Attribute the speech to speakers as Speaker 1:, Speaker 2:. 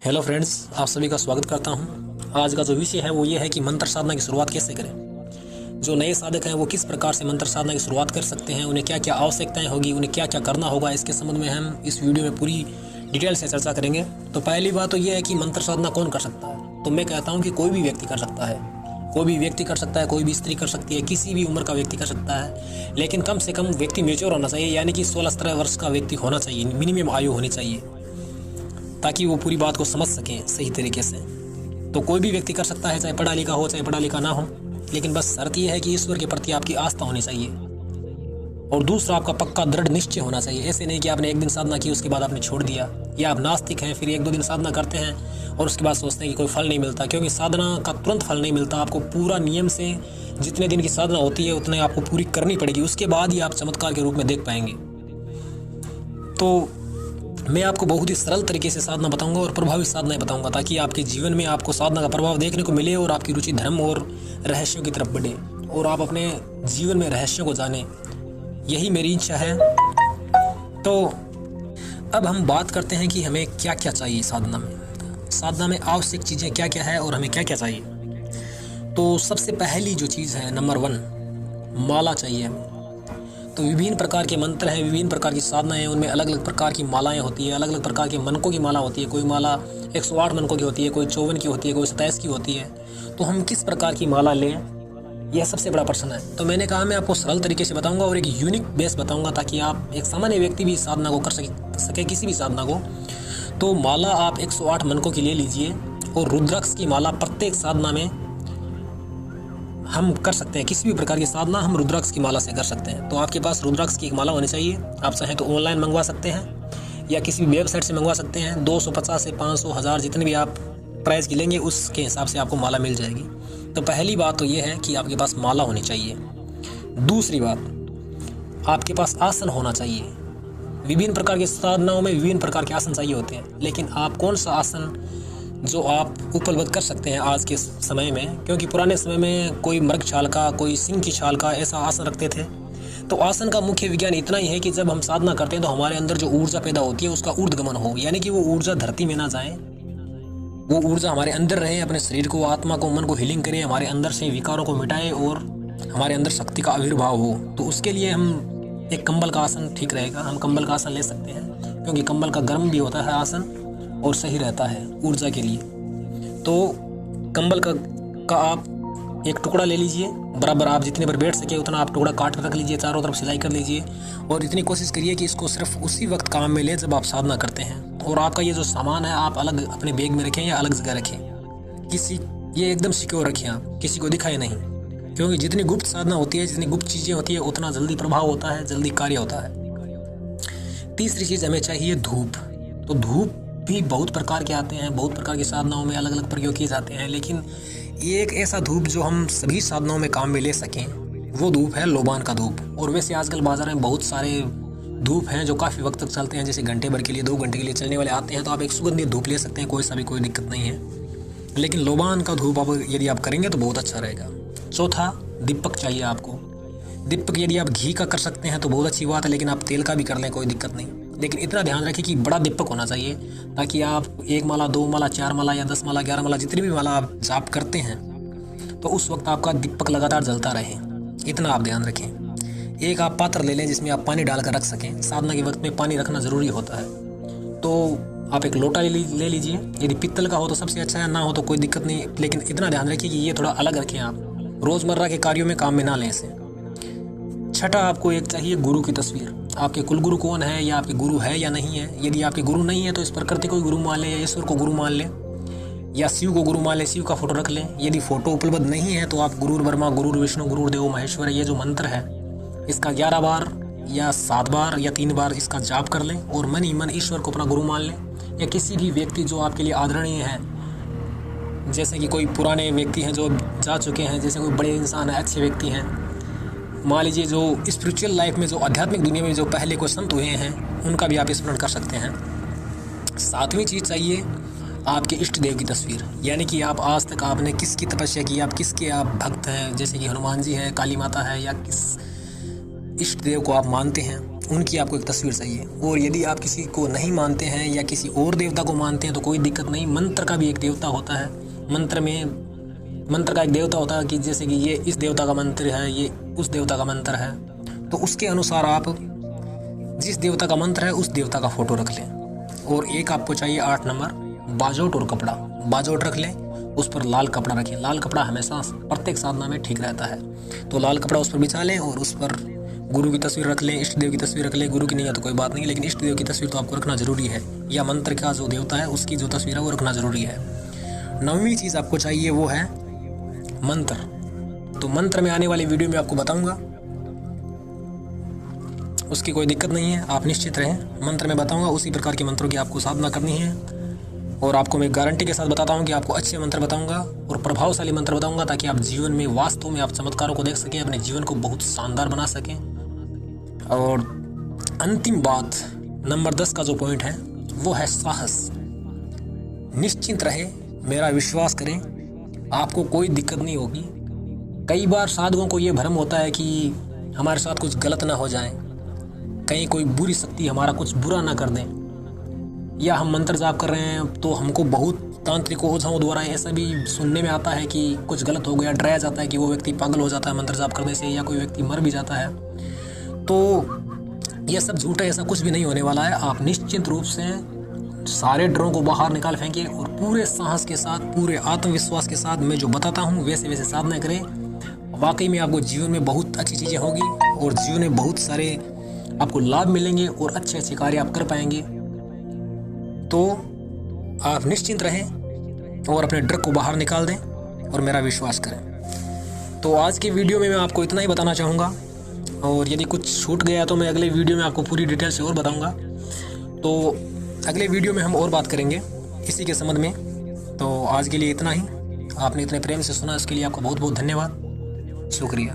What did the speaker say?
Speaker 1: Hello friends, आप सभी का स्वागत करता हूं। आज का जो विषय है वो ये है कि मंत्र साधना की शुरुआत कैसे करें। जो नए साधक हैं वो किस प्रकार से मंत्र साधना की शुरुआत कर सकते हैं, उन्हें क्या क्या आवश्यकताएं होगी, उन्हें क्या क्या करना होगा, इसके संबंध में हम इस वीडियो में पूरी डिटेल से चर्चा करेंगे। तो पहली बात तो ये है कि मंत्र साधना कौन कर सकता है। तो मैं कहता हूँ कि कोई भी व्यक्ति कर सकता है। कोई भी व्यक्ति कर सकता है, कोई भी स्त्री कर सकती है, किसी भी उम्र का व्यक्ति कर सकता है। लेकिन कम से कम व्यक्ति मेच्योर होना चाहिए, यानी कि 16-17 वर्ष का व्यक्ति होना चाहिए, मिनिमम आयु होनी चाहिए, ताकि वो पूरी बात को समझ सकें सही तरीके से। तो कोई भी व्यक्ति कर सकता है, चाहे पढ़ा लिखा हो चाहे पढ़ा लिखा ना हो, लेकिन बस शर्त यह है कि ईश्वर के प्रति आपकी आस्था होनी चाहिए। और दूसरा, आपका पक्का दृढ़ निश्चय होना चाहिए। ऐसे नहीं कि आपने एक दिन साधना की उसके बाद आपने छोड़ दिया, या आप नास्तिक हैं फिर 1-2 दिन साधना करते हैं और उसके बाद सोचते हैं कि कोई फल नहीं मिलता। क्योंकि साधना का तुरंत फल नहीं मिलता। आपको पूरा नियम से जितने दिन की साधना होती है उतने आपको पूरी करनी पड़ेगी, उसके बाद ही आप चमत्कार के रूप में देख पाएंगे। तो मैं आपको बहुत ही सरल तरीके से साधना बताऊंगा और प्रभावी साधनाएं बताऊंगा, ताकि आपके जीवन में आपको साधना का प्रभाव देखने को मिले और आपकी रुचि धर्म और रहस्यों की तरफ बढ़े और आप अपने जीवन में रहस्यों को जानें। यही मेरी इच्छा है। तो अब हम बात करते हैं कि हमें क्या क्या चाहिए साधना में। साधना में आवश्यक चीज़ें क्या क्या है और हमें क्या क्या चाहिए। तो सबसे पहली जो चीज़ है, नंबर 1, माला चाहिए। तो विभिन्न प्रकार के मंत्र हैं, विभिन्न प्रकार की साधनाएं हैं, उनमें अलग अलग प्रकार की मालाएं होती है, अलग अलग प्रकार के मनकों की माला होती है। कोई माला 108 मनकों की होती है, कोई 54 की होती है, कोई 27 की होती है। तो हम किस प्रकार की माला लें, यह सबसे बड़ा प्रश्न है। तो मैंने कहा मैं आपको सरल तरीके से बताऊंगा और एक यूनिक बेस बताऊंगा, ताकि आप एक सामान्य व्यक्ति भी इस साधना को कर सके किसी भी साधना को। तो माला आप 108 मनकों की ले लीजिए और रुद्राक्ष की माला प्रत्येक साधना में हम कर सकते हैं। किसी भी प्रकार की साधना हम रुद्राक्ष की माला से कर सकते हैं। तो आपके पास रुद्राक्ष की एक माला होनी चाहिए। आप चाहें तो ऑनलाइन मंगवा सकते हैं या किसी भी वेबसाइट से मंगवा सकते हैं। 250 से 500, 1000 जितने भी आप प्राइस की लेंगे उसके हिसाब से आपको माला मिल जाएगी। तो पहली बात तो ये है कि आपके पास माला होनी चाहिए। दूसरी बात, आपके पास आसन होना चाहिए। विभिन्न प्रकार की साधनाओं में विभिन्न प्रकार के आसन चाहिए होते हैं, लेकिन आप कौन सा आसन जो आप उपलब्ध कर सकते हैं आज के समय में, क्योंकि पुराने समय में कोई मृग छाल का, कोई सिंह की छाल का ऐसा आसन रखते थे। तो आसन का मुख्य विज्ञान इतना ही है कि जब हम साधना करते हैं तो हमारे अंदर जो ऊर्जा पैदा होती है उसका ऊर्ध्वगमन हो, यानी कि वो ऊर्जा धरती में ना जाए, वो ऊर्जा हमारे अंदर रहे, अपने शरीर को, आत्मा को, मन को हीलिंग करे, हमारे अंदर से विकारों को मिटाए और हमारे अंदर शक्ति का आविर्भाव हो। तो उसके लिए हम एक कंबल का आसन ठीक रहेगा। हम कंबल का आसन ले सकते हैं, क्योंकि कंबल का गर्म भी होता है आसन और सही रहता है ऊर्जा के लिए। तो कंबल का आप एक टुकड़ा ले लीजिए, बराबर आप जितने पर बैठ सके उतना आप टुकड़ा काट कर रख लीजिए, चारों तरफ सिलाई कर लीजिए और इतनी कोशिश करिए कि इसको सिर्फ उसी वक्त काम में ले जब आप साधना करते हैं। और आपका ये जो सामान है आप अलग अपने बैग में रखें या अलग जगह रखें। ये एकदम सिक्योर रखें, आप किसी को दिखाए नहीं, क्योंकि जितनी गुप्त साधना होती है, जितनी गुप्त चीज़ें होती है, उतना जल्दी प्रभाव होता है, जल्दी कार्य होता है। तीसरी चीज़ हमें चाहिए धूप। तो धूप भी बहुत प्रकार के आते हैं, बहुत प्रकार की साधनाओं में अलग अलग प्रयोग किए जाते हैं, लेकिन एक ऐसा धूप जो हम सभी साधनाओं में काम में ले सकें, वो धूप है लोबान का धूप। और वैसे आजकल बाजार में बहुत सारे धूप हैं जो काफ़ी वक्त तक चलते हैं, जैसे घंटे भर के लिए, 2 घंटे के लिए चलने वाले आते हैं। तो आप एक सुगंधित धूप ले सकते हैं, कोई दिक्कत नहीं है। लेकिन लोबान का धूप आप यदि आप करेंगे तो बहुत अच्छा रहेगा। चौथा, दीपक चाहिए आपको। दीपक यदि आप घी का कर सकते हैं तो बहुत अच्छी बात है, लेकिन आप तेल का भी कर लें, कोई दिक्कत नहीं। लेकिन इतना ध्यान रखें कि बड़ा दीपक होना चाहिए, ताकि आप 1 माला, 2 माला, 4 माला या 10 माला, 11 माला, जितनी भी माला आप जाप करते हैं तो उस वक्त आपका दीपक लगातार जलता रहे। इतना आप ध्यान रखें। एक आप पात्र ले लें जिसमें आप पानी डालकर रख सकें। साधना के वक्त में पानी रखना ज़रूरी होता है। तो आप एक लोटा ले लीजिए। यदि पित्तल का हो तो सबसे अच्छा है, ना हो तो कोई दिक्कत नहीं, लेकिन इतना ध्यान रखिए कि ये थोड़ा अलग रखें। आप रोज़मर्रा के कार्यों में काम में ना लें इसे। छठा, आपको एक चाहिए गुरु की तस्वीर। आपके कुलगुरु कौन है, या आपके गुरु है या नहीं है। यदि आपके गुरु नहीं है तो इस प्रकृति को गुरु मान लें, या ईश्वर को गुरु मान लें, या शिव को गुरु मान लें, शिव का फोटो रख लें। यदि फोटो उपलब्ध नहीं है तो आप गुरुर ब्रह्मा, गुरुर विष्णु, गुरुदेव महेश्वर, ये जो मंत्र है इसका 11 बार या 7 बार या 3 बार इसका जाप कर लें और मन ही मन ईश्वर को अपना गुरु मान लें। या किसी भी व्यक्ति जो आपके लिए आदरणीय है, जैसे कि कोई पुराने व्यक्ति हैं जो जा चुके हैं, जैसे कोई बड़े इंसान है, अच्छे व्यक्ति हैं, मान लीजिए जो स्पिरिचुअल लाइफ में, जो आध्यात्मिक दुनिया में जो पहले को संत हुए हैं, उनका भी आप स्मरण कर सकते हैं। 7वीं चीज़ चाहिए आपके इष्ट देव की तस्वीर, यानी कि आप आज तक आपने किसकी तपस्या की, आप किसके आप भक्त हैं, जैसे कि हनुमान जी है, काली माता है, या किस इष्ट देव को आप मानते हैं, उनकी आपको एक तस्वीर चाहिए। और यदि आप किसी को नहीं मानते हैं या किसी और देवता को मानते हैं तो कोई दिक्कत नहीं, मंत्र का भी एक देवता होता है। मंत्र का एक देवता होता है कि जैसे कि ये इस देवता का मंत्र है, ये उस देवता का मंत्र है, तो उसके अनुसार आप जिस देवता का मंत्र है उस देवता का फोटो रख लें। और एक आपको चाहिए 8 नंबर बाजोट और कपड़ा। बाजोट रख लें, उस पर लाल कपड़ा रखें। लाल कपड़ा हमेशा प्रत्येक साधना में ठीक रहता है, तो लाल कपड़ा उस पर बिछा लें और उस पर गुरु की तस्वीर रख लें, इष्ट देव की तस्वीर रख लें। गुरु की नहीं है तो कोई बात नहीं, लेकिन इष्ट देव की तस्वीर तो आपको रखना जरूरी है, या मंत्र का जो देवता है उसकी जो तस्वीर है वो रखना जरूरी है। 9वीं चीज़ आपको चाहिए वो है मंत्र। तो मंत्र में आने वाली वीडियो में आपको बताऊंगा, उसकी कोई दिक्कत नहीं है, आप निश्चित रहें। मंत्र में बताऊंगा, उसी प्रकार के मंत्रों की आपको साधना करनी है। और आपको मैं गारंटी के साथ बताता हूँ कि आपको अच्छे मंत्र बताऊंगा और प्रभावशाली मंत्र बताऊंगा, ताकि आप जीवन में वास्तव में आप चमत्कारों को देख सकें, अपने जीवन को बहुत शानदार बना सकें। और अंतिम बात, नंबर 10 का जो पॉइंट है वो है साहस। निश्चिंत रहे, मेरा विश्वास करें, आपको कोई दिक्कत नहीं होगी। कई बार साधुओं को ये भ्रम होता है कि हमारे साथ कुछ गलत ना हो जाए, कहीं कोई बुरी शक्ति हमारा कुछ बुरा ना कर दें, या हम मंत्र जाप कर रहे हैं तो हमको बहुत तांत्रिकों ओझाओं द्वारा ऐसा भी सुनने में आता है कि कुछ गलत हो गया, डराया जाता है कि वो व्यक्ति पागल हो जाता है मंत्र जाप करने से, या कोई व्यक्ति मर भी जाता है। तो ये सब झूठ है, ऐसा कुछ भी नहीं होने वाला है। आप निश्चिंत रूप से सारे डरों को बाहर निकाल फेंकिए और पूरे साहस के साथ, पूरे आत्मविश्वास के साथ मैं जो बताता हूँ वैसे वैसे साधना करें। वाकई में आपको जीवन में बहुत अच्छी चीज़ें होंगी और जीवन में बहुत सारे आपको लाभ मिलेंगे और अच्छे अच्छे कार्य आप कर पाएंगे। तो आप निश्चिंत रहें और अपने डर को बाहर निकाल दें और मेरा विश्वास करें। तो आज की वीडियो में मैं आपको इतना ही बताना चाहूँगा, और यदि कुछ छूट गया तो मैं अगले वीडियो में आपको पूरी डिटेल से और बताऊँगा। तो अगले वीडियो में हम और बात करेंगे इसी के संबंध में। तो आज के लिए इतना ही। आपने इतने प्रेम से सुना, इसके लिए आपका बहुत बहुत धन्यवाद, शुक्रिया।